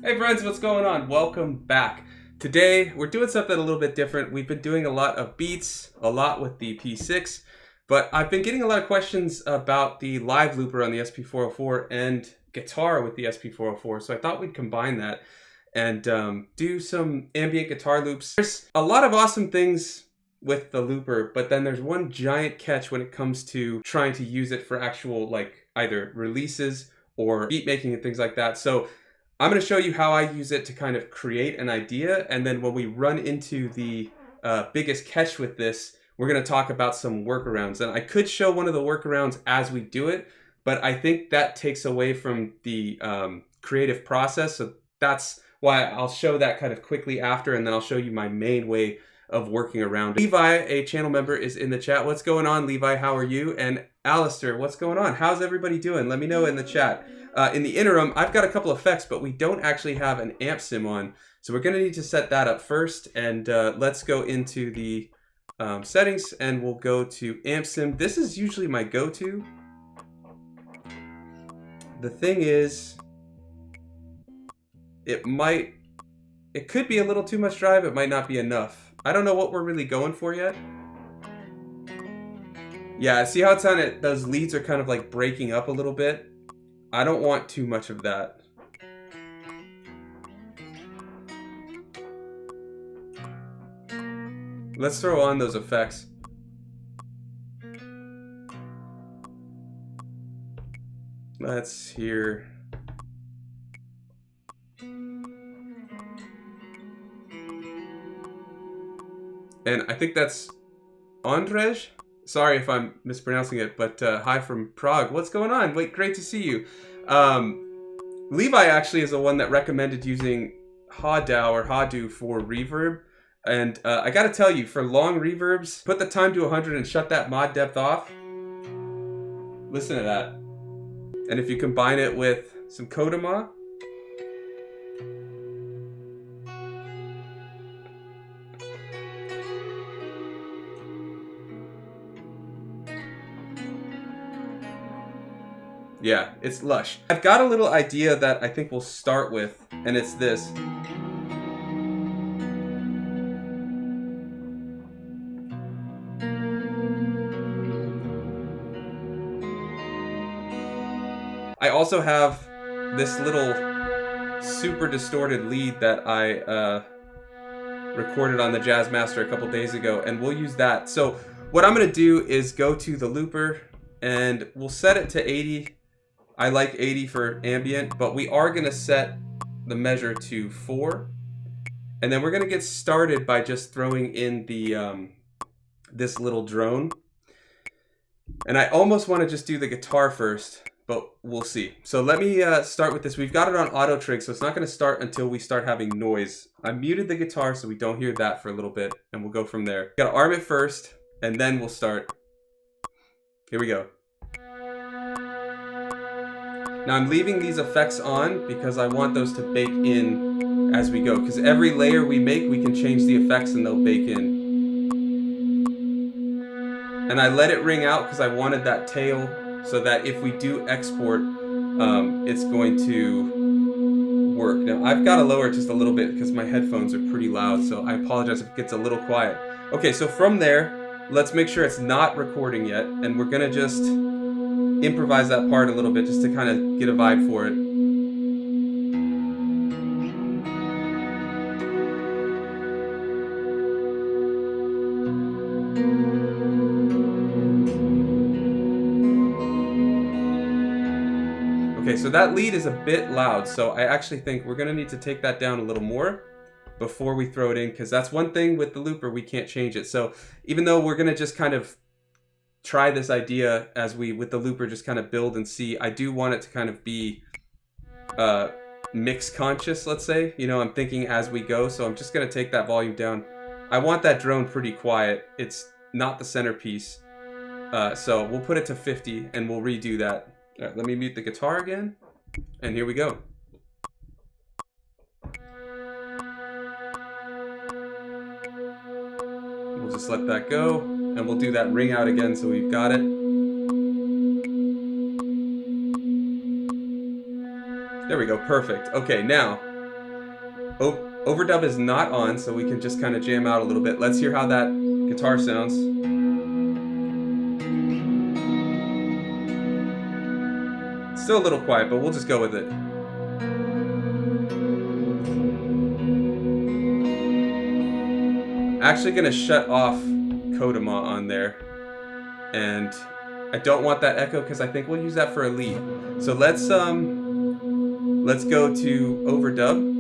Hey friends, what's going on? Welcome back. Today we're doing something a little bit different. We've been doing a lot of beats, a lot with the P6, but I've been getting a lot of questions about the live looper on the SP404 and guitar with the SP404, so I thought we'd combine that and do some ambient guitar loops. There's a lot of awesome things with the looper, but then there's one giant catch when it comes to trying to use it for actual like either releases or beat making and things like that. So I'm going to show you how I use it to kind of create an idea, and then when we run into the biggest catch with this, we're going to talk about some workarounds. And I could show one of the workarounds as we do it, but I think that takes away from the creative process, so that's why I'll show that kind of quickly after, and then I'll show you my main way of working around it. Levi, a channel member, is in the chat. What's going on, Levi? How are you? And Alistair, what's going on? How's everybody doing? Let me know in the chat. In the interim, I've got a couple effects, but we don't actually have an amp sim on, so we're going to need to set that up first. And let's go into the settings, and we'll go to amp sim. This is usually my go-to. The thing is, it could be a little too much drive. It might not be enough. I don't know what we're really going for yet. Yeah, see how it sounded? Those leads are kind of like breaking up a little bit. I don't want too much of that. Let's throw on those effects. Let's hear. And I think that's Andrzej. Sorry if I'm mispronouncing it, but hi from Prague. What's going on? Wait, great to see you. Levi actually is the one that recommended using Hado or Hado for reverb. And I gotta tell you, for long reverbs, put the time to 100 and shut that mod depth off. Listen to that. And if you combine it with some Kodama, yeah, it's lush. I've got a little idea that I think we'll start with, and it's this. I also have this little super distorted lead that I recorded on the Jazz Master a couple days ago, and we'll use that. So what I'm gonna do is go to the looper, and we'll set it to 80. I like 80 for ambient, but we are gonna set the measure to 4. And then we're gonna get started by just throwing in the this little drone. And I almost wanna just do the guitar first, but we'll see. So let me start with this. We've got it on auto trig, so it's not gonna start until we start having noise. I muted the guitar so we don't hear that for a little bit, and we'll go from there. Gotta arm it first, and then we'll start. Here we go. Now I'm leaving these effects on because I want those to bake in as we go, because every layer we make, we can change the effects and they'll bake in. And I let it ring out because I wanted that tail so that if we do export, it's going to work. Now I've got to lower it just a little bit because my headphones are pretty loud, so I apologize if it gets a little quiet. Okay, so from there, let's make sure it's not recording yet, and we're gonna just improvise that part a little bit just to kind of get a vibe for it. Okay, so that lead is a bit loud, so I actually think we're gonna need to take that down a little more before we throw it in, because that's one thing with the looper, we can't change it. So even though we're gonna just kind of try this idea as we, with the looper, just kind of build and see, I do want it to kind of be mix conscious, let's say. You know, I'm thinking as we go, so I'm just going to take that volume down. I want that drone pretty quiet. It's not the centerpiece. So we'll put it to 50 and we'll redo that. All right, let me mute the guitar again, and here we go. We'll just let that go, and we'll do that ring out again so we've got it. There we go, perfect. Okay, now Overdub is not on, so we can just kind of jam out a little bit. Let's hear how that guitar sounds. Still a little quiet, but we'll just go with it. Actually gonna shut off Kodama on there, and I don't want that echo because I think we'll use that for a lead. So let's go to overdub.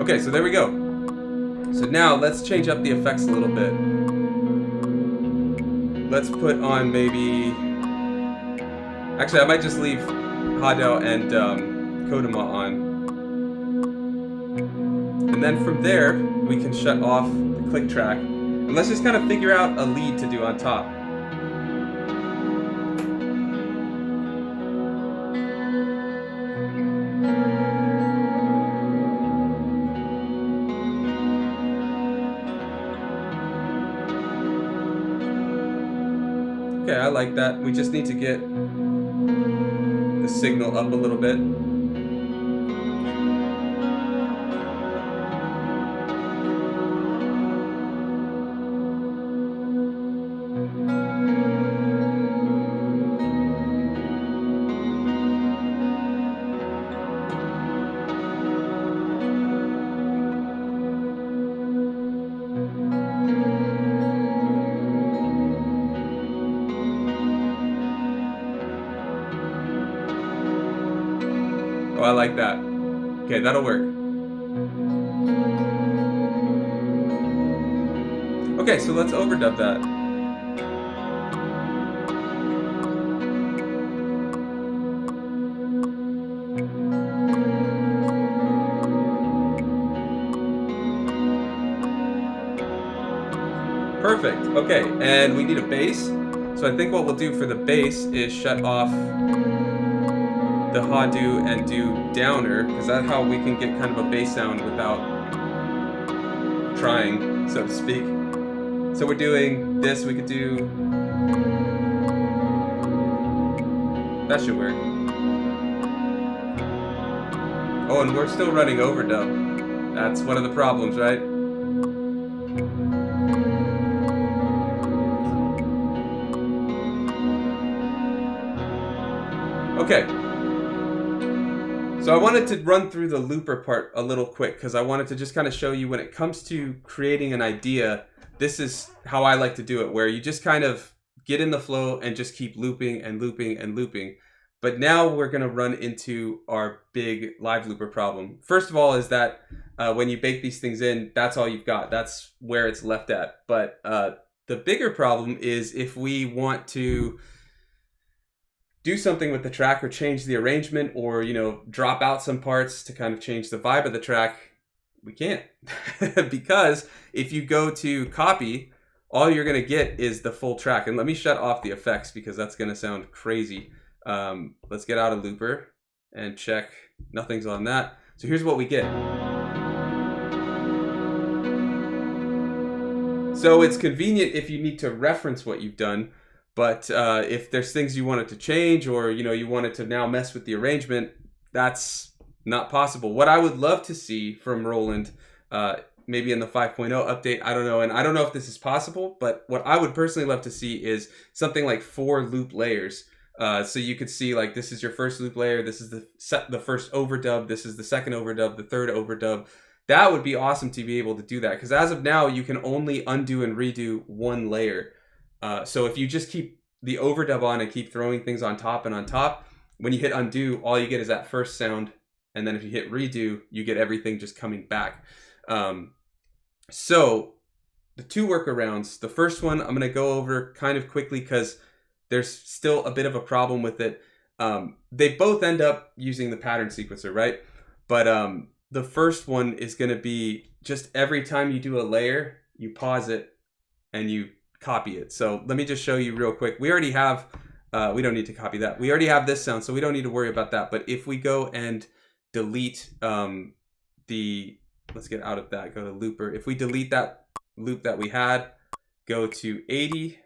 Okay, so there we go. So now let's change up the effects a little bit. Let's put on maybe... Actually, I might just leave Hado and Kodama on. And then from there, we can shut off the click track. And let's just kind of figure out a lead to do on top. Okay, I like that. We just need to get the signal up a little bit. Oh, I like that. Okay, that'll work. Okay, so let's overdub that. Perfect. Okay, and we need a bass. So I think what we'll do for the bass is shut off the Hado and do downer, because that's how we can get kind of a bass sound without trying, so to speak. So we're doing this, we could do... That should work. Oh, and we're still running overdub. That's one of the problems, right? Okay. So I wanted to run through the looper part a little quick because I wanted to just kind of show you when it comes to creating an idea, this is how I like to do it, where you just kind of get in the flow and just keep looping and looping and looping. But now we're going to run into our big live looper problem. First of all is that when you bake these things in, that's all you've got. That's where it's left at. But the bigger problem is if we want to do something with the track or change the arrangement or, you know, drop out some parts to kind of change the vibe of the track, we can't. Because if you go to copy, all you're going to get is the full track. And let me shut off the effects because that's going to sound crazy. Let's get out of looper and check. Nothing's on that. So here's what we get. So it's convenient if you need to reference what you've done. But if there's things you wanted to change or, you know, you wanted to now mess with the arrangement, that's not possible. What I would love to see from Roland, maybe in the 5.0 update, I don't know. And I don't know if this is possible, but what I would personally love to see is something like 4 loop layers. So you could see like this is your first loop layer, this is the first overdub, this is the second overdub, the third overdub. That would be awesome to be able to do that. Because as of now, you can only undo and redo 1 layer. So if you just keep the overdub on and keep throwing things on top and on top, when you hit undo, all you get is that first sound. And then if you hit redo, you get everything just coming back. So the 2 workarounds, the first one I'm going to go over kind of quickly because there's still a bit of a problem with it. They both end up using the pattern sequencer, right? But the first one is going to be just every time you do a layer, you pause it and you copy it. So let me just show you real quick. We already have We don't need to copy that. We already have this sound, so we don't need to worry about that. But if we go and delete let's get out of that, go to looper. If we delete that loop that we had, go to 80.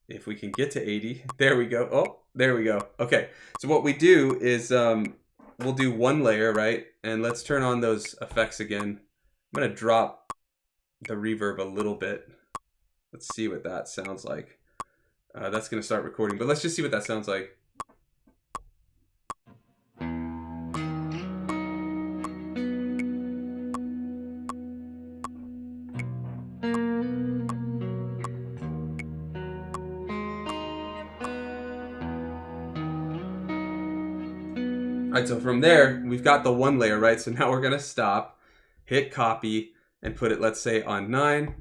If we can get to 80, there we go. Oh, there we go. Okay, so what we do is we'll do one layer, right? And let's turn on those effects again. I'm gonna drop the reverb a little bit. Let's see what that sounds like. That's gonna start recording, but let's just see what that sounds like. All right, so from there, we've got the one layer, right? So now we're gonna stop, hit copy, and put it, let's say, on 9.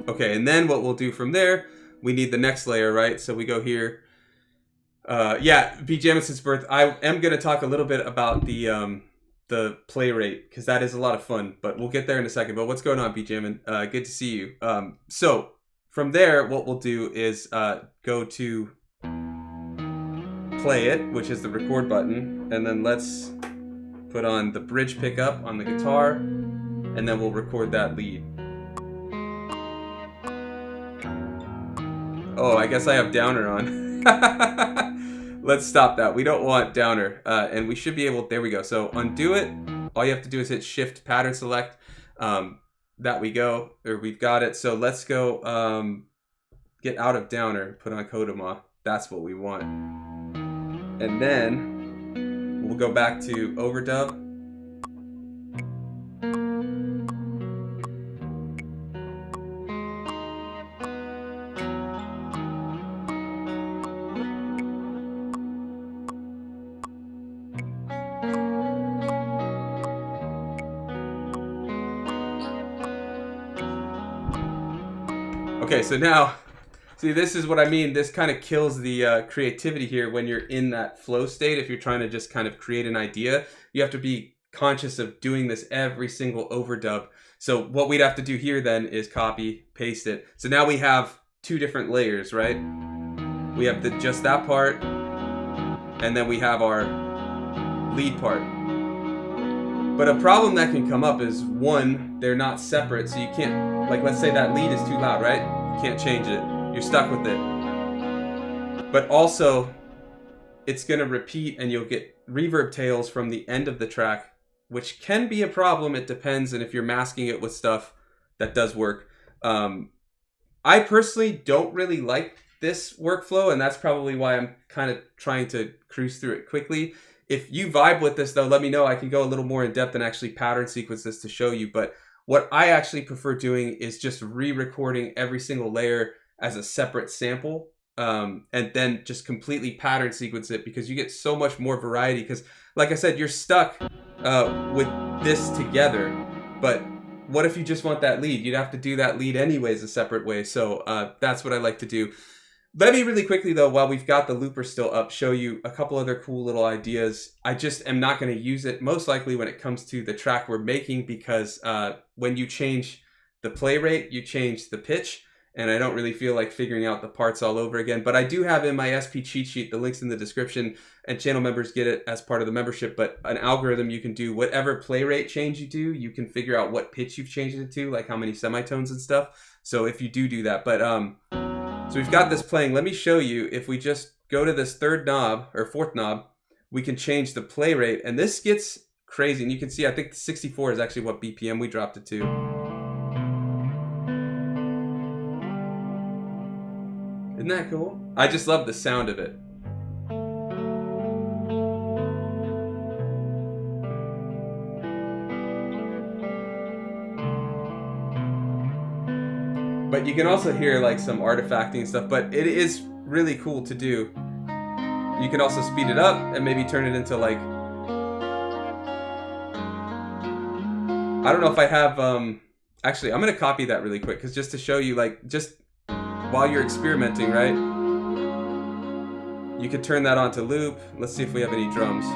Okay, and then what we'll do from there, we need the next layer, right? So we go here. Yeah, B Jamison's birth. I am gonna talk a little bit about the play rate, because that is a lot of fun, but we'll get there in a second. But what's going on, B Jamin? Good to see you. So from there, what we'll do is go to play it, which is the record button, and then let's put on the bridge pickup on the guitar, and then we'll record that lead. Oh, I guess I have downer on. Let's stop that. We don't want downer, and we should be able, there we go. So undo it. All you have to do is hit shift pattern select. That we go, or we've got it. So let's go get out of downer, put on Kodama. That's what we want. And then we'll go back to overdub. Okay, so now, see, this is what I mean. This kind of kills the creativity here when you're in that flow state. If you're trying to just kind of create an idea, you have to be conscious of doing this every single overdub. So what we'd have to do here then is copy, paste it. So now we have two different layers, right? We have just that part, and then we have our lead part. But a problem that can come up is, one, they're not separate, so you can't, like, let's say that lead is too loud, right? You can't change it. You're stuck with it. But also, it's going to repeat, and you'll get reverb tails from the end of the track, which can be a problem. It depends, and if you're masking it with stuff, that does work. I personally don't really like this workflow, and that's probably why I'm kind of trying to cruise through it quickly. If you vibe with this, though, let me know. I can go a little more in depth and actually pattern sequence this to show you. But what I actually prefer doing is just re-recording every single layer as a separate sample, and then just completely pattern sequence it, because you get so much more variety. Because, like I said, you're stuck with this together. But what if you just want that lead? You'd have to do that lead anyways a separate way. So that's what I like to do. Let me really quickly, though, while we've got the looper still up, show you a couple other cool little ideas. I just am not going to use it most likely when it comes to the track we're making, because when you change the play rate, you change the pitch, and I don't really feel like figuring out the parts all over again. But I do have in my SP cheat sheet, the link's in the description, and channel members get it as part of the membership, but an algorithm you can do. Whatever play rate change you do, you can figure out what pitch you've changed it to, like how many semitones and stuff. So if you do that, but so we've got this playing. Let me show you. If we just go to this third knob, or fourth knob, we can change the play rate. And this gets crazy. And you can see, I think 64 is actually what BPM we dropped it to. Isn't that cool? I just love the sound of it. But you can also hear like some artifacting and stuff, but it is really cool to do. You can also speed it up and maybe turn it into like, I don't know if I have, actually, I'm going to copy that really quick, because just to show you, like, just while you're experimenting, right? You could turn that on to loop. Let's see if we have any drums.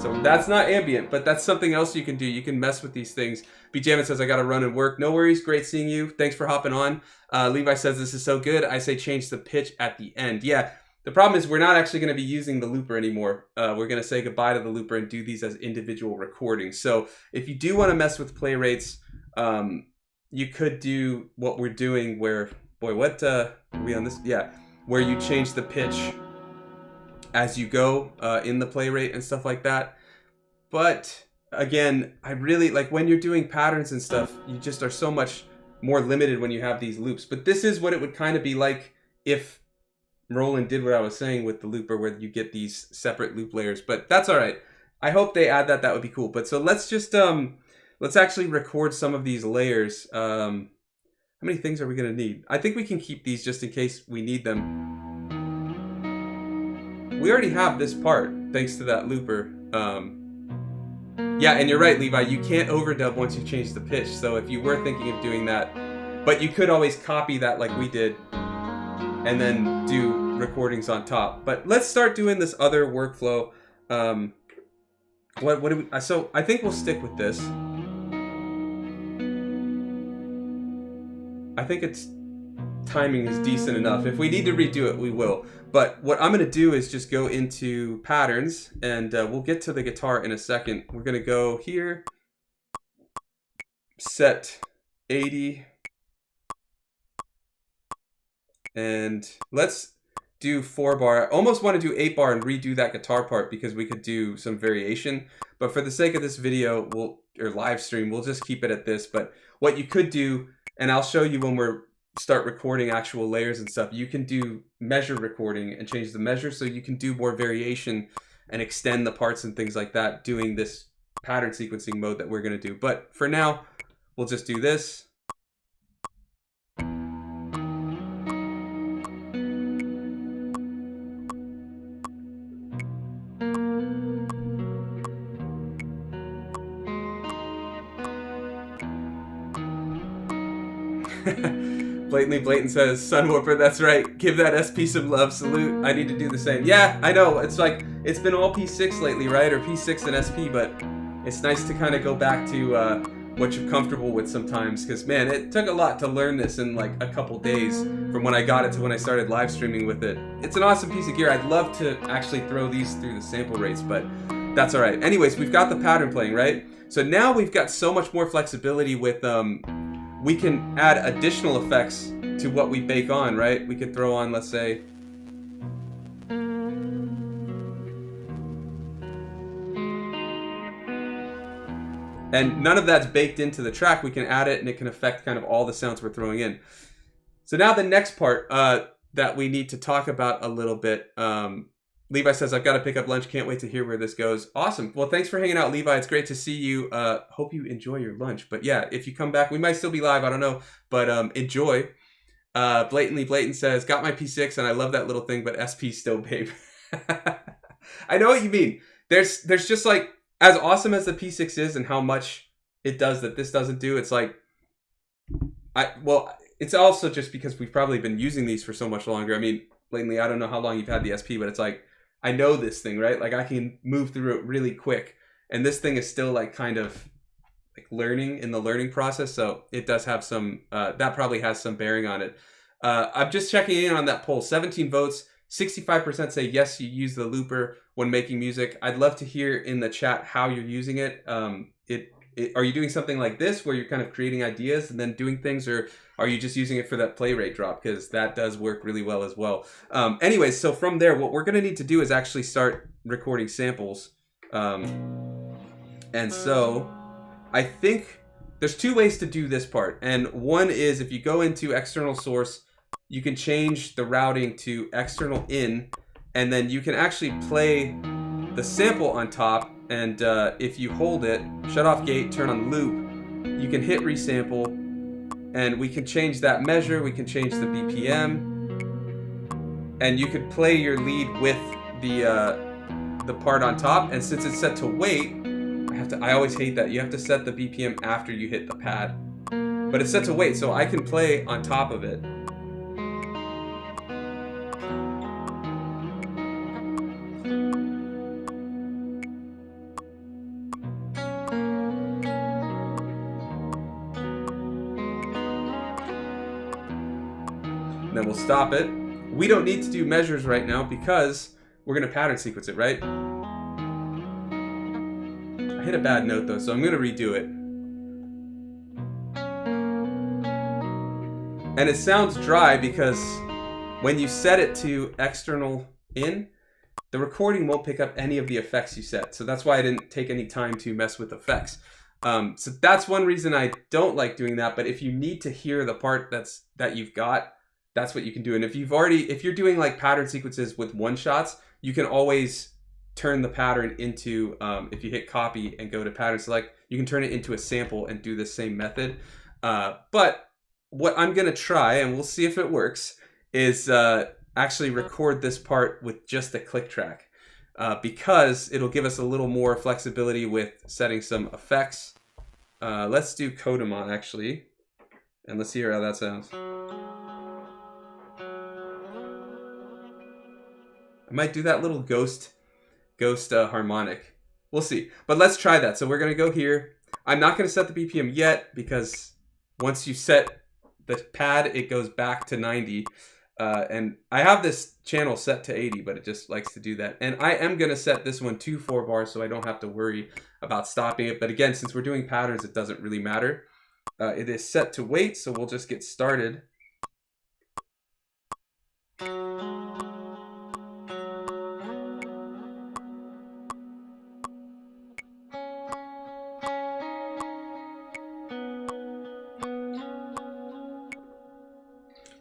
So that's not ambient, but that's something else you can do. You can mess with these things. Bjamin says, I got to run and work. No worries. Great seeing you. Thanks for hopping on. Levi says, this is so good. I say change the pitch at the end. Yeah, the problem is we're not actually going to be using the looper anymore. We're going to say goodbye to the looper and do these as individual recordings. So if you do want to mess with play rates, you could do what we're doing where, boy, what, are we on this? Yeah, where you change the pitch as you go in the play rate and stuff like that. But again, I really like when you're doing patterns and stuff, you just are so much more limited when you have these loops. But this is what it would kind of be like if Roland did what I was saying with the looper, where you get these separate loop layers. But that's all right. I hope they add that. That would be cool. But so let's just let's actually record some of these layers. How many things are we gonna need? I think we can keep these just in case we need them. We already have this part thanks to that looper. Yeah, and you're right, Levi. You can't overdub once you've changed the pitch. So if you were thinking of doing that, but you could always copy that like we did, and then do recordings on top. But let's start doing this other workflow. What do we? So I think we'll stick with this. I think its timing is decent enough. If we need to redo it, we will. But what I'm going to do is just go into patterns, and we'll get to the guitar in a second. We're going to go here, set 80, and let's do 4-bar. I almost want to do 8-bar and redo that guitar part because we could do some variation. But for the sake of this video, or live stream, we'll just keep it at this. But what you could do, and I'll show you when we're start recording actual layers and stuff, you can do measure recording and change the measure so you can do more variation and extend the parts and things like that doing this pattern sequencing mode that we're going to do. But for now, we'll just do this. Blatantly Blatant says, Sunwarper, that's right. Give that SP some love. Salute. I need to do the same. Yeah, I know. It's like, it's been all P6 lately, right? Or P6 and SP, but it's nice to kind of go back to what you're comfortable with sometimes. Because, man, it took a lot to learn this in like a couple days from when I got it to when I started live streaming with it. It's an awesome piece of gear. I'd love to actually throw these through the sample rates, but that's all right. Anyways, we've got the pattern playing, right? So now we've got so much more flexibility with... we can add additional effects to what we bake on, right? We could throw on, let's say, and none of that's baked into the track. We can add it and it can affect kind of all the sounds we're throwing in. So now the next part that we need to talk about a little bit, Levi says, I've got to pick up lunch. Can't wait to hear where this goes. Awesome. Well, thanks for hanging out, Levi. It's great to see you. Hope you enjoy your lunch. But yeah, if you come back, we might still be live. I don't know. But enjoy. Blatantly Blatant says, got my P6 and I love that little thing, but SP still, babe. I know what you mean. There's just like, as awesome as the P6 is and how much it does that this doesn't do, it's like, well, it's also just because we've probably been using these for so much longer. I mean, Blatantly, I don't know how long you've had the SP, but it's like, I know this thing, right? Like I can move through it really quick. And this thing is still like kind of like learning in the learning process. So it does have some, that probably has some bearing on it. I'm just checking in on that poll. 17 votes, 65% say yes, you use the looper when making music. I'd love to hear in the chat how you're using it. Are you doing something like this where you're kind of creating ideas and then doing things, or are you just using it for that play rate drop? Because that does work really well as well. Anyways, so from there, what we're going to need to do is actually start recording samples. And so I think there's two ways to do this part. And one is if you go into external source, you can change the routing to external in, and then you can actually play the sample on top. And if you hold it, shut off gate, turn on loop, you can hit resample, and we can change that measure, we can change the BPM, and you could play your lead with the part on top. And since it's set to wait, I always hate that. You have to set the BPM after you hit the pad. But it's set to wait, so I can play on top of it. then we'll stop it. We don't need to do measures right now because we're going to pattern sequence it, right? I hit a bad note though, so I'm going to redo it. And it sounds dry because when you set it to external in, the recording won't pick up any of the effects you set. So that's why I didn't take any time to mess with effects. So that's one reason I don't like doing that. But if you need to hear the part that you've got, that's what you can do. And if you're doing like pattern sequences with one shots, you can always turn the pattern into, if you hit copy and go to pattern select, you can turn it into a sample and do the same method. But what I'm gonna try, and we'll see if it works, is actually record this part with just a click track, because it'll give us a little more flexibility with setting some effects. Let's do Kodama actually, and let's hear how that sounds. I might do that little ghost harmonic. We'll see, but let's try that. So we're gonna go here. I'm not gonna set the BPM yet because once you set the pad, it goes back to 90. And I have this channel set to 80, but it just likes to do that. And I am going to set this one to 4 bars so I don't have to worry about stopping it. But again, since we're doing patterns, it doesn't really matter. It is set to wait, so we'll just get started.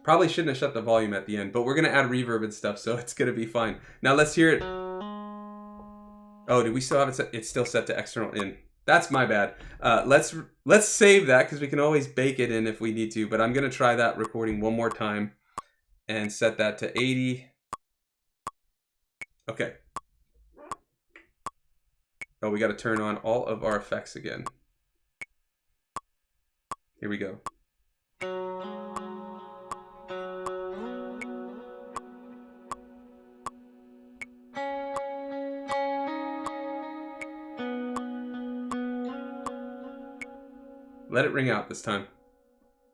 Probably shouldn't have shut the volume at the end, but we're going to add reverb and stuff, so it's going to be fine. Now let's hear it. Oh, do we still have it set? It's still set to external in. That's my bad. Let's save that because we can always bake it in if we need to, but I'm going to try that recording one more time and set that to 80. Okay. Oh, we got to turn on all of our effects again. Here we go. Let it ring out this time.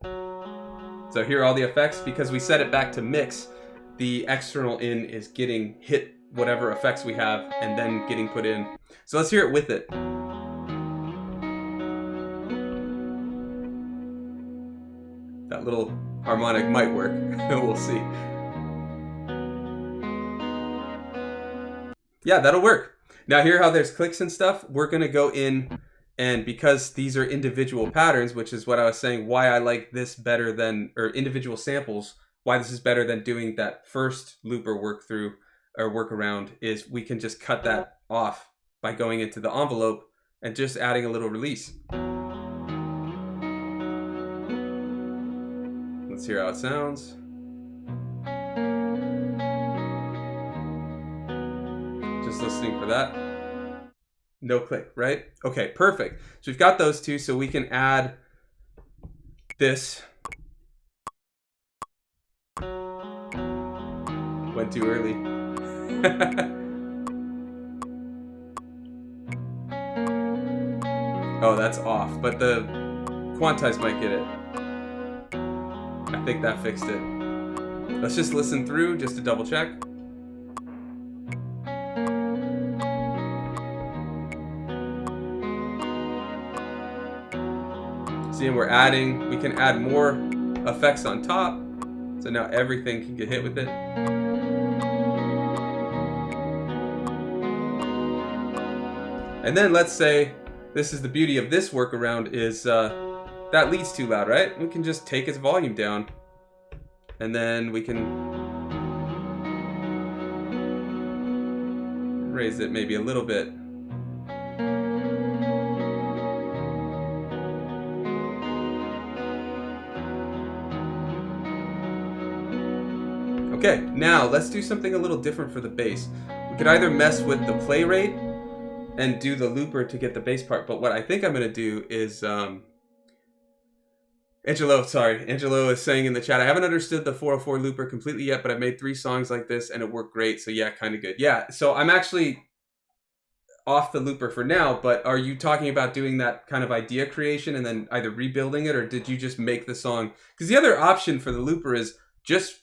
So here are all the effects. Because we set it back to mix, the external in is getting hit whatever effects we have and then getting put in. So let's hear it with it. That little harmonic might work. We'll see. Yeah, that'll work. Now here how there's clicks and stuff, we're gonna go in, and because these are individual patterns, which is what I was saying, why I like this better than, or individual samples, why this is better than doing that first looper workaround, is we can just cut that off by going into the envelope and just adding a little release. Let's hear how it sounds. Just listening for that. No click, right? Okay, perfect. So we've got those two, so we can add this. Went too early. Oh, that's off, but the quantize might get it. I think that fixed it. Let's just listen through just to double check. See, and we're adding, we can add more effects on top. So now everything can get hit with it. And then let's say, this is the beauty of this workaround, is that lead's too loud, right? We can just take its volume down. And then we can raise it maybe a little bit. Okay, now let's do something a little different for the bass. We could either mess with the play rate and do the looper to get the bass part, but what I think I'm gonna do is, Angelo is saying in the chat, I haven't understood the 404 looper completely yet, but I've made 3 songs like this and it worked great, so yeah, kind of good. Yeah, so I'm actually off the looper for now, but are you talking about doing that kind of idea creation and then either rebuilding it, or did you just make the song? Because the other option for the looper is just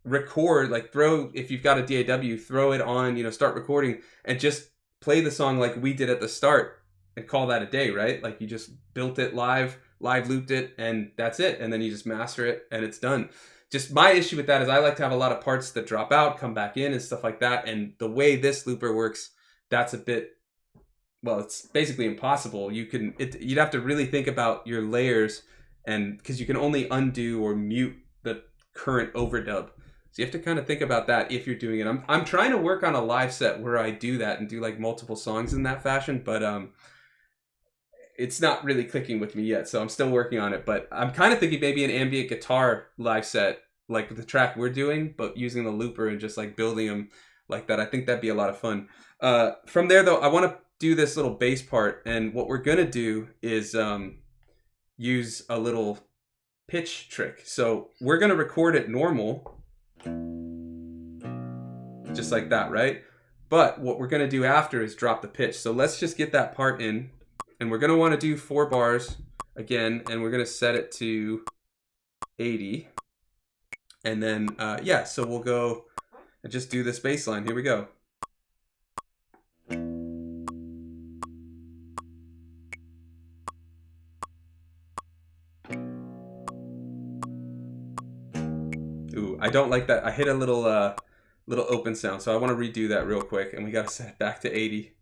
record, like if you've got a DAW, throw it on, you know, start recording and just play the song like we did at the start and call that a day, right? Like you just built it live looped it, and that's it. And then you just master it and it's done. Just my issue with that is I like to have a lot of parts that drop out, come back in and stuff like that. And the way this looper works, that's a bit, well, it's basically impossible. You'd have to really think about your layers, and because you can only undo or mute the current overdub. So you have to kind of think about that if you're doing it. I'm trying to work on a live set where I do that and do like multiple songs in that fashion, but it's not really clicking with me yet, so I'm still working on it. But I'm kind of thinking maybe an ambient guitar live set, like the track we're doing, but using the looper and just like building them like that. I think that'd be a lot of fun. From there, though, I want to do this little bass part, and what we're gonna do is use a little pitch trick. So we're gonna record it normal, just like that, right? But what we're gonna do after is drop the pitch. So let's just get that part in. And we're going to want to do 4 bars again, and we're going to set it to 80. And then, yeah, so we'll go and just do this bass line. Here we go. Ooh, I don't like that. I hit a little open sound, so I want to redo that real quick, and we got to set it back to 80.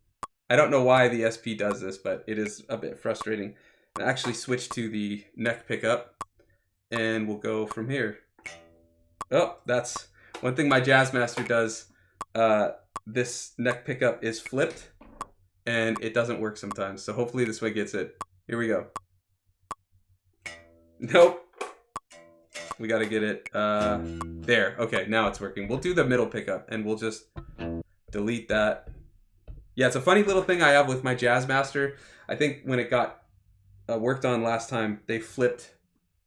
I don't know why the SP does this, but it is a bit frustrating. I actually switch to the neck pickup, and we'll go from here. Oh, that's one thing my Jazzmaster does. This neck pickup is flipped, and it doesn't work sometimes. So hopefully this way gets it. Here we go. Nope. We got to get it there. Okay, now it's working. We'll do the middle pickup, and we'll just delete that. Yeah, it's a funny little thing I have with my Jazzmaster. I think when it got worked on last time, they flipped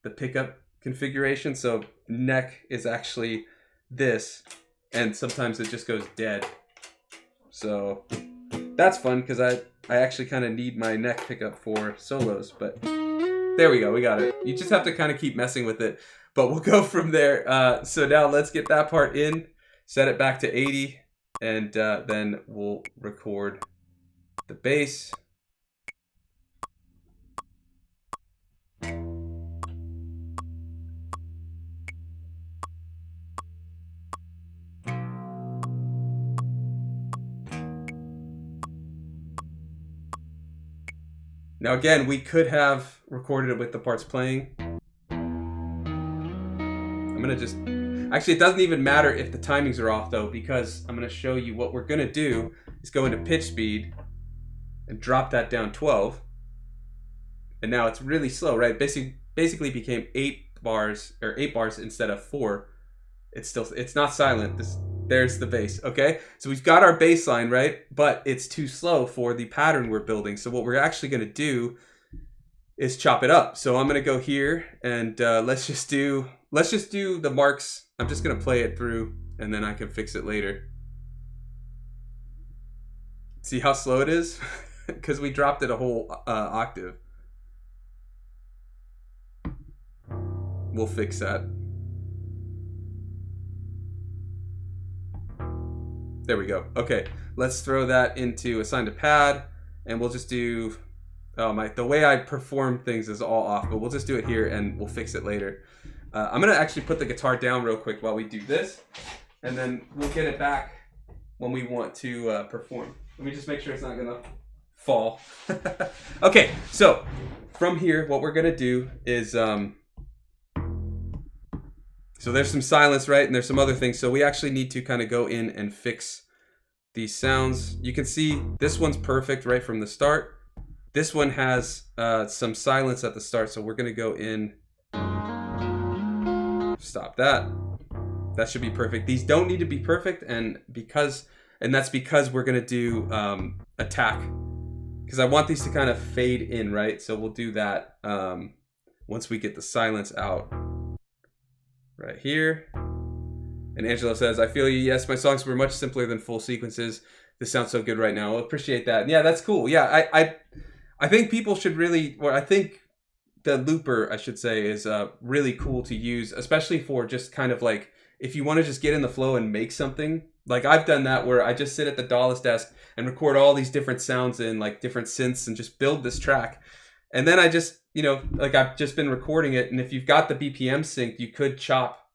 the pickup configuration. So neck is actually this, and sometimes it just goes dead. So that's fun because I actually kind of need my neck pickup for solos. But there we go, we got it. You just have to kind of keep messing with it. But we'll go from there. So now let's get that part in, set it back to 80. And then we'll record the bass. Now again, we could have recorded it with the parts playing. I'm gonna just... Actually, it doesn't even matter if the timings are off, though, because I'm going to show you what we're going to do is go into pitch speed and drop that down 12. And now it's really slow, right? Basically became 8 bars instead of 4. It's not silent. There's the bass, okay? So we've got our bass line, right? But it's too slow for the pattern we're building. So what we're actually going to do is chop it up. So I'm going to go here and let's just do the marks. I'm just going to play it through and then I can fix it later. See how slow it is? Because we dropped it a whole octave. We'll fix that. There we go. Okay, let's throw that into assign to pad, and we'll just do... Oh, the way I perform things is all off, but we'll just do it here and we'll fix it later. I'm going to actually put the guitar down real quick while we do this, and then we'll get it back when we want to perform. Let me just make sure it's not going to fall. Okay, so from here, what we're going to do is... So there's some silence, right? And there's some other things. So we actually need to kind of go in and fix these sounds. You can see this one's perfect right from the start. This one has some silence at the start, so we're going to go in. Stop that. That should be perfect. These don't need to be perfect, and that's because we're going to do attack, because I want these to kind of fade in, right? So we'll do that once we get the silence out right here. And Angelo says, I feel you. Yes, my songs were much simpler than full sequences. This sounds so good right now. I appreciate that. Yeah, that's cool. Yeah, I think people should really, or I think the looper, I should say, is really cool to use, especially for just kind of like if you want to just get in the flow and make something, like I've done that where I just sit at the DAWless desk and record all these different sounds in like different synths and just build this track. And then I just, you know, like I've just been recording it. And if you've got the BPM synced, you could chop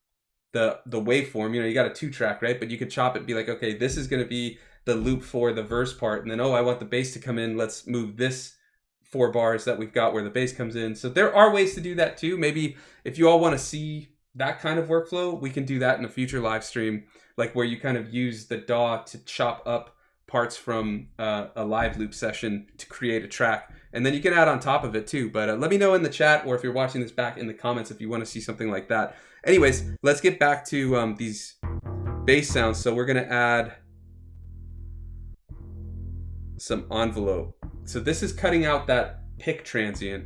the waveform. You know, you got a 2-track, right? But you could chop it and be like, okay, this is going to be the loop for the verse part. And then, oh, I want the bass to come in. Let's move this 4 bars that we've got where the bass comes in. So there are ways to do that too. Maybe if you all want to see that kind of workflow, we can do that in a future live stream, like where you kind of use the DAW to chop up parts from a live loop session to create a track. And then you can add on top of it too. But let me know in the chat, or if you're watching this back in the comments, if you want to see something like that. Anyways, let's get back to these bass sounds. So we're going to add some envelope. So this is cutting out that pick transient.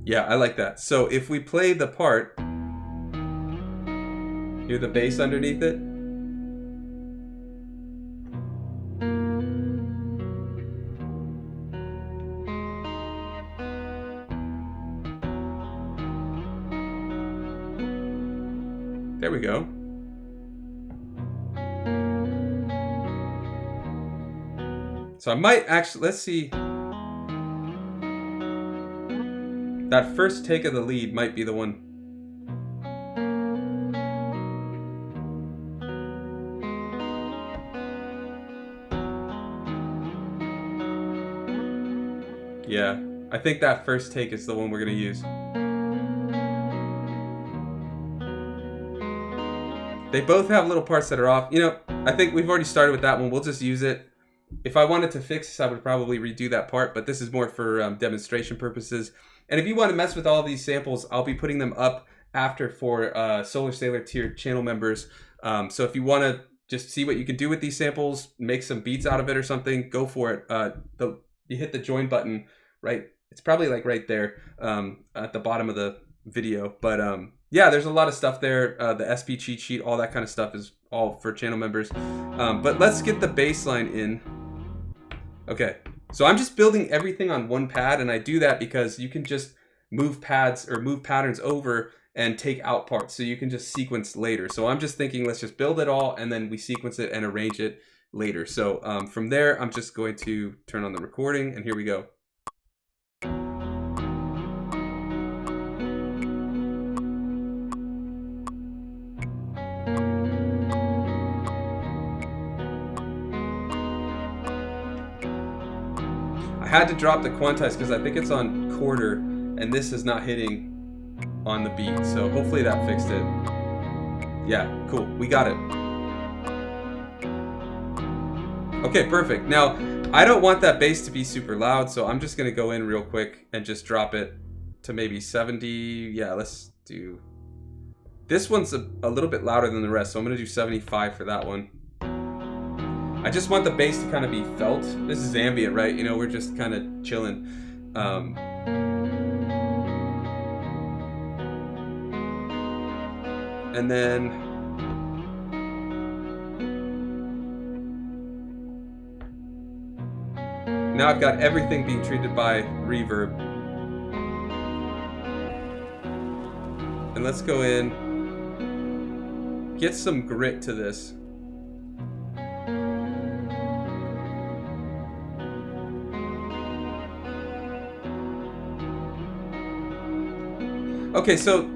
Yeah, I like that. So if we play the part, hear the bass underneath it? There we go. So I might actually, let's see. That first take of the lead might be the one. Yeah, I think that first take is the one we're gonna use. They both have little parts that are off. You know, I think we've already started with that one. We'll just use it. If I wanted to fix this, I would probably redo that part, but this is more for demonstration purposes. And if you want to mess with all these samples, I'll be putting them up after for Solar Sailor tier channel members. So if you want to just see what you can do with these samples, make some beats out of it or something, go for it. You hit the join button, right? It's probably like right there at the bottom of the video. But yeah, there's a lot of stuff there. The SP cheat sheet, all that kind of stuff is all for channel members. But let's get the baseline in. Okay. So I'm just building everything on one pad, and I do that because you can just move pads or move patterns over and take out parts, so you can just sequence later. So I'm just thinking, let's just build it all, and then we sequence it and arrange it later. So from there, I'm just going to turn on the recording, and here we go. I had to drop the quantize because I think it's on quarter and this is not hitting on the beat. So hopefully that fixed it. Yeah, cool. We got it. Okay, perfect. Now, I don't want that bass to be super loud, so I'm just going to go in real quick and just drop it to maybe 70. Yeah, let's do... This one's a little bit louder than the rest, so I'm going to do 75 for that one. I just want the bass to kind of be felt. This is ambient, right? You know, we're just kind of chilling. And then now I've got everything being treated by reverb. And let's go in, get some grit to this. Okay, so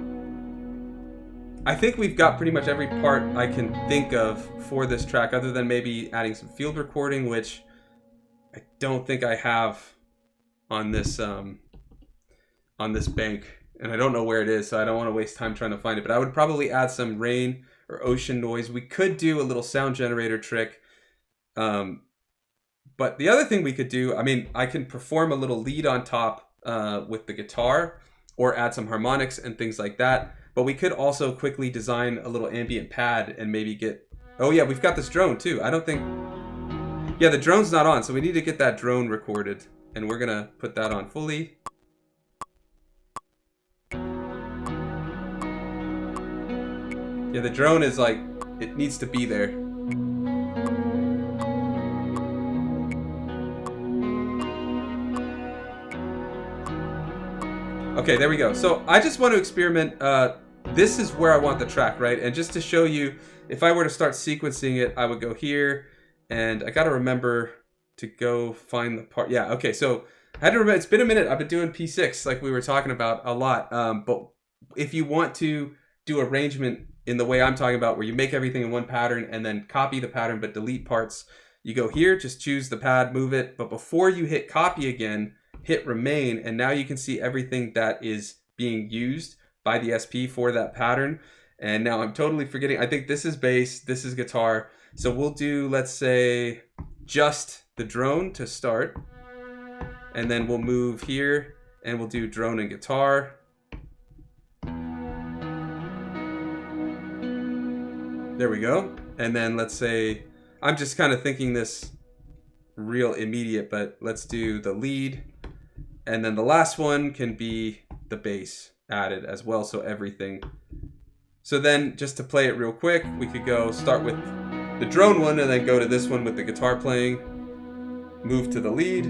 I think we've got pretty much every part I can think of for this track, other than maybe adding some field recording, which I don't think I have on this bank, and I don't know where it is, so I don't want to waste time trying to find it. But I would probably add some rain or ocean noise. We could do a little sound generator trick. But the other thing we could do, I mean, I can perform a little lead on top with the guitar, or add some harmonics and things like that. But we could also quickly design a little ambient pad and maybe get... Oh yeah, we've got this drone too. I don't think... Yeah, the drone's not on, so we need to get that drone recorded. And we're gonna put that on fully. Yeah, the drone is like... It needs to be there. Okay, there we go. So I just want to experiment. This is where I want the track, right? And just to show you, if I were to start sequencing it, I would go here, and I got to remember to go find the part. Yeah, okay, so I had to remember, it's been a minute. I've been doing P6 like we were talking about a lot. But if you want to do arrangement in the way I'm talking about, where you make everything in one pattern and then copy the pattern but delete parts, you go here, just choose the pad, move it. But before you hit copy again, hit remain, and now you can see everything that is being used by the SP for that pattern. And now I'm totally forgetting. I think this is bass, this is guitar. So we'll do, let's say, just the drone to start. And then we'll move here and we'll do drone and guitar. There we go. And then let's say, I'm just kind of thinking this real immediate, but let's do the lead. And then the last one can be the bass added as well, so everything. So then just to play it real quick, we could go start with the drone one and then go to this one with the guitar playing, move to the lead.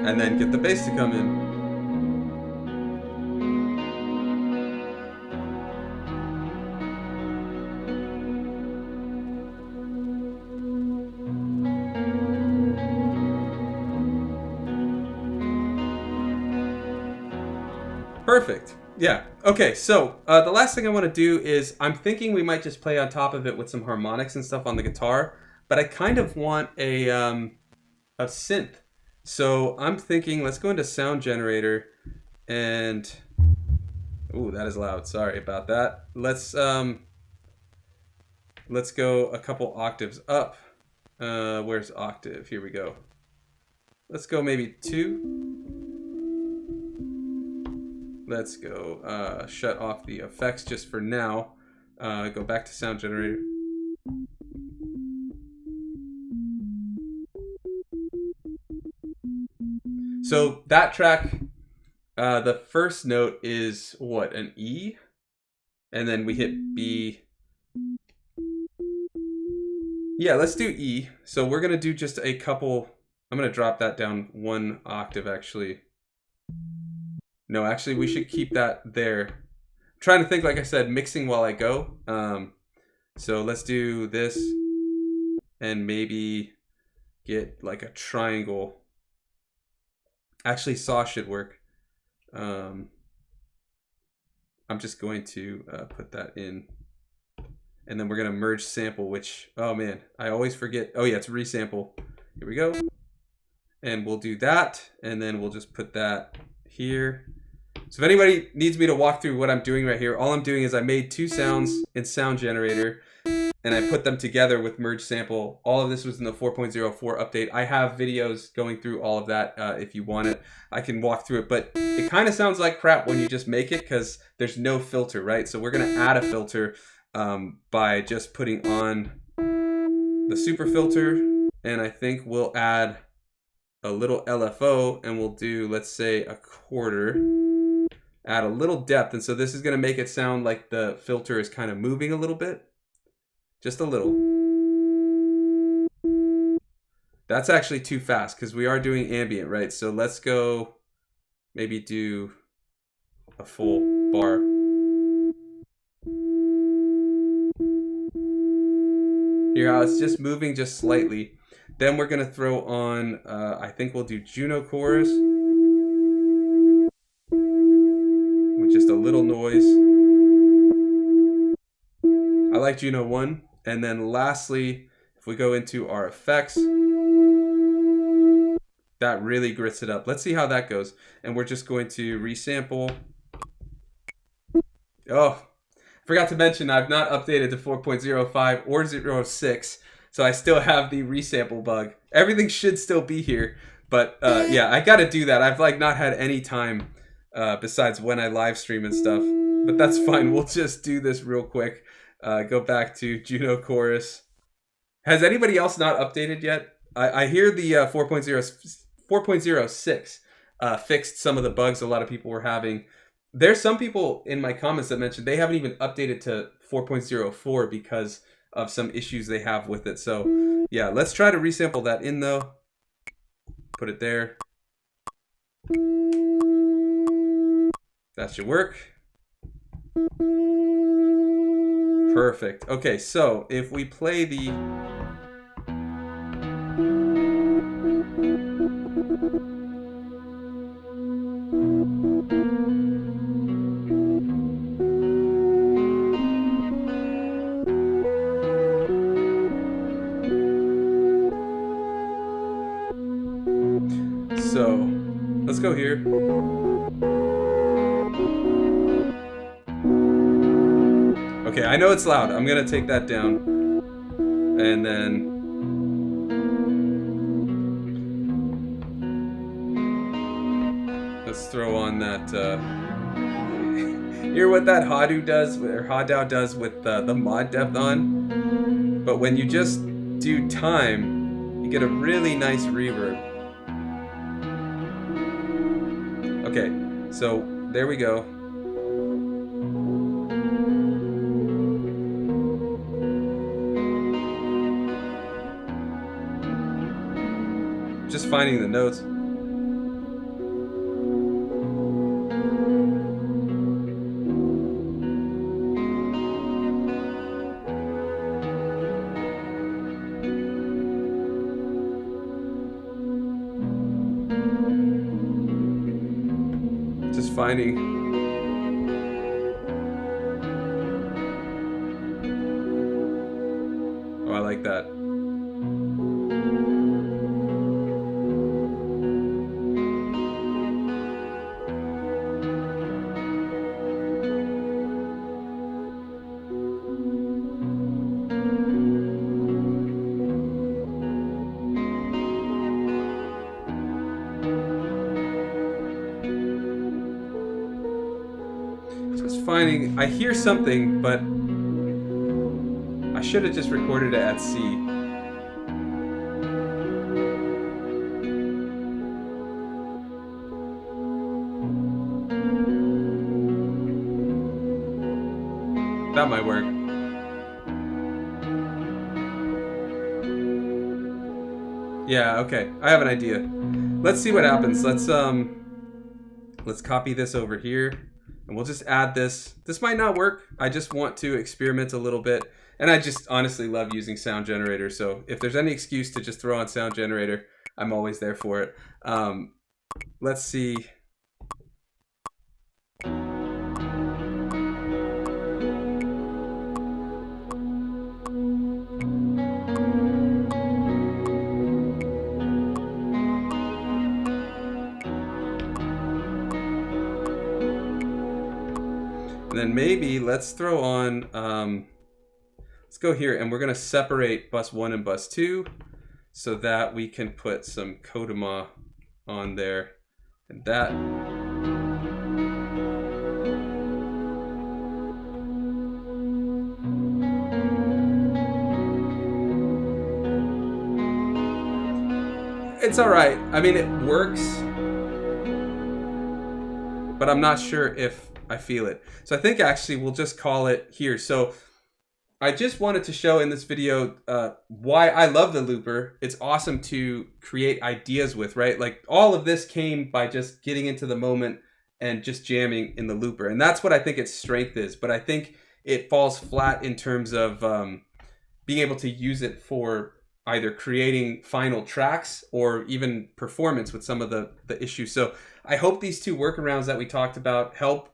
And then get the bass to come in. Perfect. Yeah. Okay, so the last thing I want to do is, I'm thinking we might just play on top of it with some harmonics and stuff on the guitar, but I kind of want a synth. So I'm thinking, let's go into sound generator and, ooh, that is loud. Sorry about that. Let's go a couple octaves up. Where's octave? Here we go. Let's go maybe 2. Let's go shut off the effects just for now. Go back to sound generator. So that track, the first note is what, an E? And then we hit B. Yeah, let's do E. So we're gonna do just a couple, I'm gonna drop that down 1 octave actually. No, actually we should keep that there. I'm trying to think, like I said, mixing while I go. So let's do this and maybe get like a triangle. Actually, saw should work. I'm just going to put that in. And then we're going to merge sample, which, oh man, I always forget. Oh yeah, it's resample. Here we go. And we'll do that. And then we'll just put that here. So if anybody needs me to walk through what I'm doing right here, all I'm doing is I made 2 sounds in sound generator and I put them together with merge sample. All of this was in the 4.04 update. I have videos going through all of that. If you want it, I can walk through it, but it kind of sounds like crap when you just make it because there's no filter, right? So we're going to add a filter by just putting on the super filter, and I think we'll add a little LFO and we'll do, let's say, a quarter. Add a little depth, and so this is going to make it sound like the filter is kind of moving a little bit. Just a little. That's actually too fast because we are doing ambient, right? So let's go maybe do a full bar. Here, how it's just moving just slightly. Then we're going to throw on, I think we'll do Juno chorus. With just a little noise. I like Juno 1. And then lastly, if we go into our effects, that really grits it up. Let's see how that goes. And we're just going to resample. Oh, I forgot to mention I've not updated to 4.05 or 06. So I still have the resample bug. Everything should still be here. But yeah, I got to do that. I've like not had any time besides when I live stream and stuff. But that's fine. We'll just do this real quick. Go back to Juno chorus. Has anybody else not updated yet? I hear the 4.06 fixed some of the bugs a lot of people were having. there's some people in my comments that mentioned they haven't even updated to 4.04 because of some issues they have with it. So yeah, let's try to resample that in though. Put it there. That should work. Perfect. Okay, so if we play the... So, let's go here. Okay, I know it's loud. I'm gonna take that down. And then... let's throw on that... hear what that Hadu does, or Hadao does with the mod depth on? But when you just do time, you get a really nice reverb. Okay, so there we go. Just finding the notes. Just finding. Oh, I like that. Finding, I hear something, but I should have just recorded it at C. That might work. Yeah, okay. I have an idea. Let's see what happens. Let's copy this over here. And we'll just add this. This might not work. I just want to experiment a little bit. And I just honestly love using Sound Generator. So if there's any excuse to just throw on Sound Generator, I'm always there for it. Let's see. And then maybe let's throw on, let's go here and we're going to separate bus 1 and bus 2 so that we can put some Kodama on there. And that. It's all right. I mean, it works, but I'm not sure if I feel it. So I think actually we'll just call it here. So I just wanted to show in this video why I love the looper. It's awesome to create ideas with, right? Like all of this came by just getting into the moment and just jamming in the looper. And that's what I think its strength is. But I think it falls flat in terms of being able to use it for either creating final tracks or even performance with some of the issues. So I hope these two workarounds that we talked about help.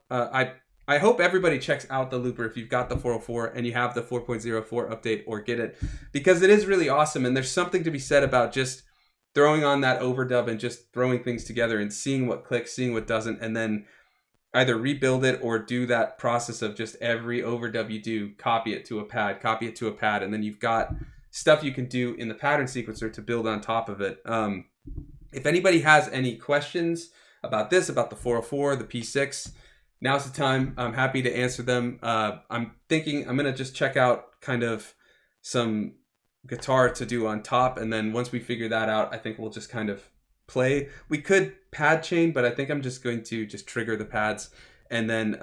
I hope everybody checks out the looper if you've got the 404 and you have the 4.04 update or get it, because it is really awesome. And there's something to be said about just throwing on that overdub and just throwing things together and seeing what clicks, seeing what doesn't, and then either rebuild it or do that process of just every overdub you do, copy it to a pad, and then you've got stuff you can do in the pattern sequencer to build on top of it. If anybody has any questions about this, about the 404, the P6, now's the time. I'm happy to answer them. I'm thinking I'm going to just check out kind of some guitar to do on top. And then once we figure that out, I think we'll just kind of play. We could pad chain, but I think I'm just going to just trigger the pads And then,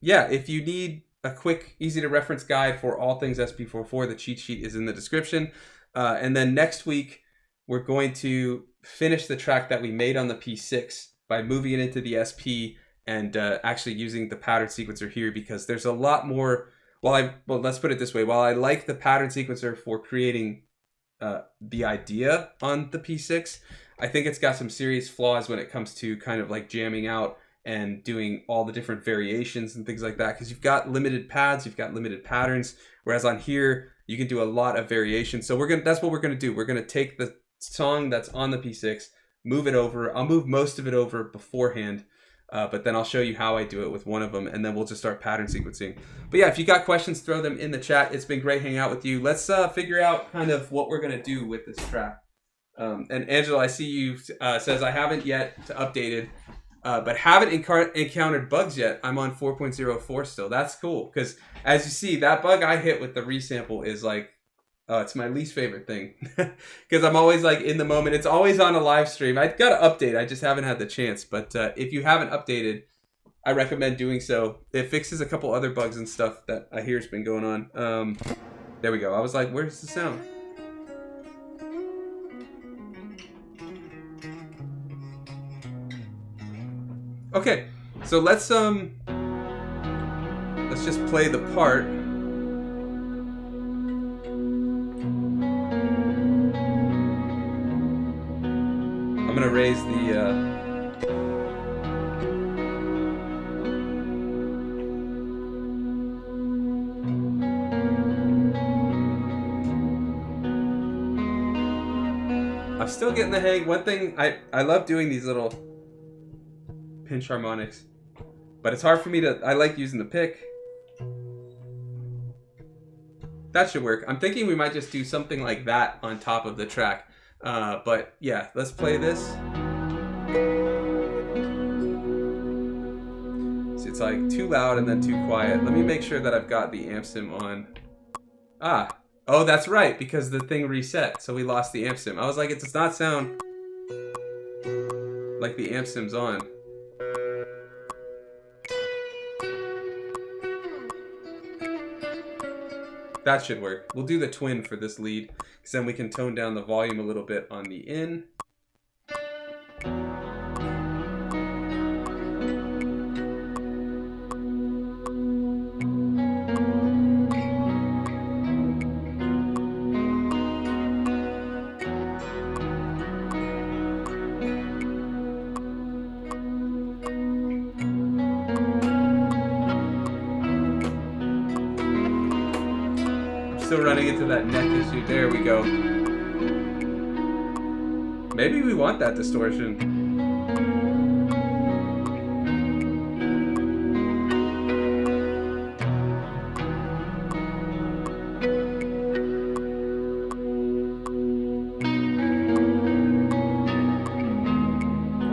yeah, if you need a quick, easy to reference guide for all things SP404, the cheat sheet is in the description. And then next week, we're going to finish the track that we made on the P6 by moving it into the SP and actually using the pattern sequencer here, because there's a lot more. Well, let's put it this way. While I like the pattern sequencer for creating the idea on the P6, I think it's got some serious flaws when it comes to kind of like jamming out and doing all the different variations and things like that, because you've got limited pads, you've got limited patterns, whereas on here you can do a lot of variations. So that's what we're gonna do. We're gonna take the song that's on the P6, move it over. I'll move most of it over beforehand, but then I'll show you how I do it with one of them, and then we'll just start pattern sequencing. But yeah, if you got questions, throw them in the chat. It's been great hanging out with you. Let's figure out kind of what we're gonna do with this track. And Angela, I see you says I haven't yet updated, but haven't encountered bugs yet. I'm on 4.04 still. That's cool, because as you see, that bug I hit with the resample is like, it's my least favorite thing, because I'm always like in the moment. It's always on a live stream. I got to update. I just haven't had the chance. But if you haven't updated, I recommend doing so. It fixes a couple other bugs and stuff that I hear has been going on. There we go. I was like, where's the sound? Okay, so let's just play the part. I'm gonna raise the I'm still getting the hang. One thing I love doing these little pinch harmonics, but it's hard for me to. I like using the pick. That should work. I'm thinking we might just do something like that on top of the track. But yeah, let's play this. See, it's like too loud and then too quiet. Let me make sure that I've got the amp sim on. Oh, that's right, because the thing reset, so we lost the amp sim. I was like, it does not sound like the amp sim's on. That should work. We'll do the twin for this lead, because then we can tone down the volume a little bit on the in. Still running into that neck issue. There we go. Maybe we want that distortion.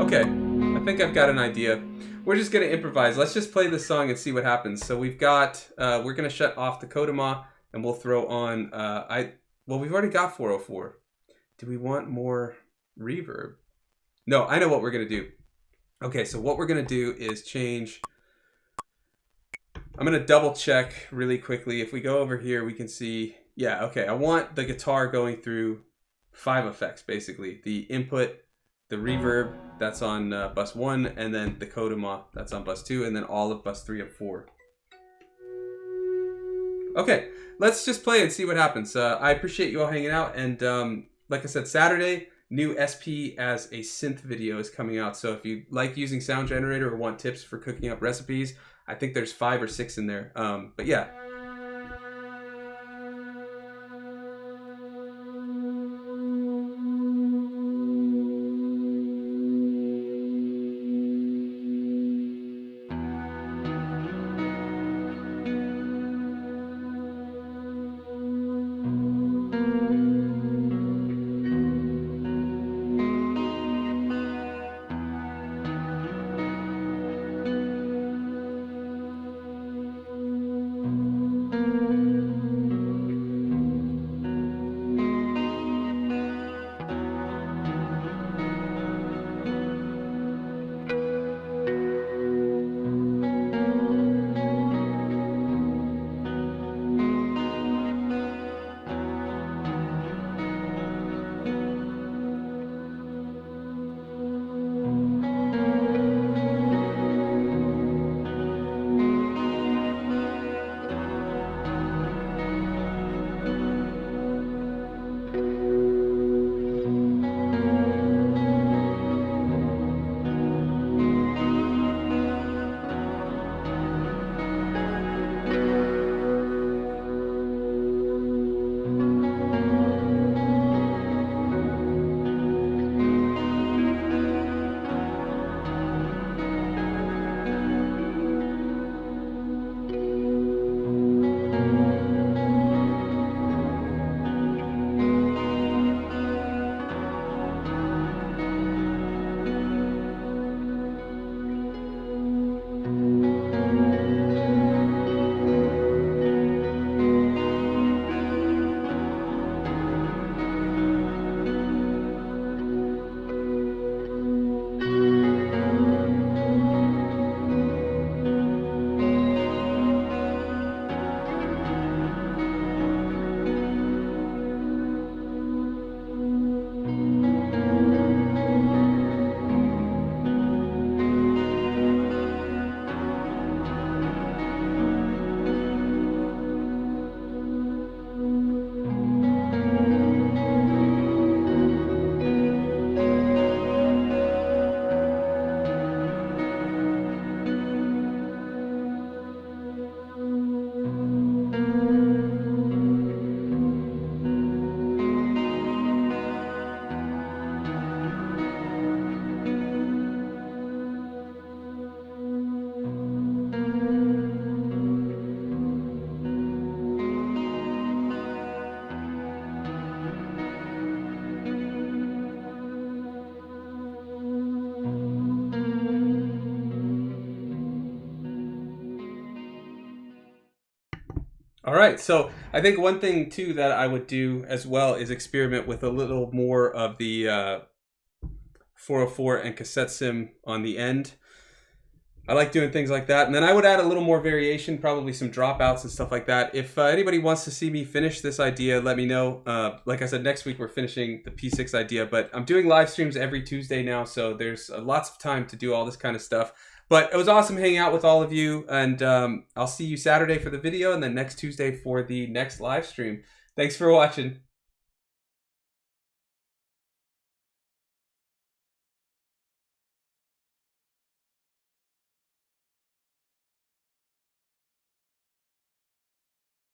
Okay, I think I've got an idea. We're just gonna improvise. Let's just play this song and see what happens. So we've got, we're gonna shut off the Kodama. And we'll throw on, well, we've already got 404. Do we want more reverb? No, I know what we're going to do. Okay, so what we're going to do is change. I'm going to double check really quickly. If we go over here, we can see, yeah, okay. I want the guitar going through 5 effects, basically. The input, the reverb, that's on bus 1, and then the Kodama, that's on bus 2, and then all of bus 3 and 4. Okay, let's just play and see what happens. I appreciate you all hanging out, and like I said, Saturday, new SP as a synth video is coming out. So if you like using Sound Generator or want tips for cooking up recipes, I think there's 5 or 6 in there. But yeah. right, so I think one thing too that I would do as well is experiment with a little more of the 404 and cassette sim on the end. I like doing things like that. And then I would add a little more variation, probably some dropouts and stuff like that. If anybody wants to see me finish this idea, let me know. Like I said, next week we're finishing the P6 idea, but I'm doing live streams every Tuesday now, so there's lots of time to do all this kind of stuff. But it was awesome hanging out with all of you, and I'll see you Saturday for the video, and then next Tuesday for the next live stream. Thanks for watching.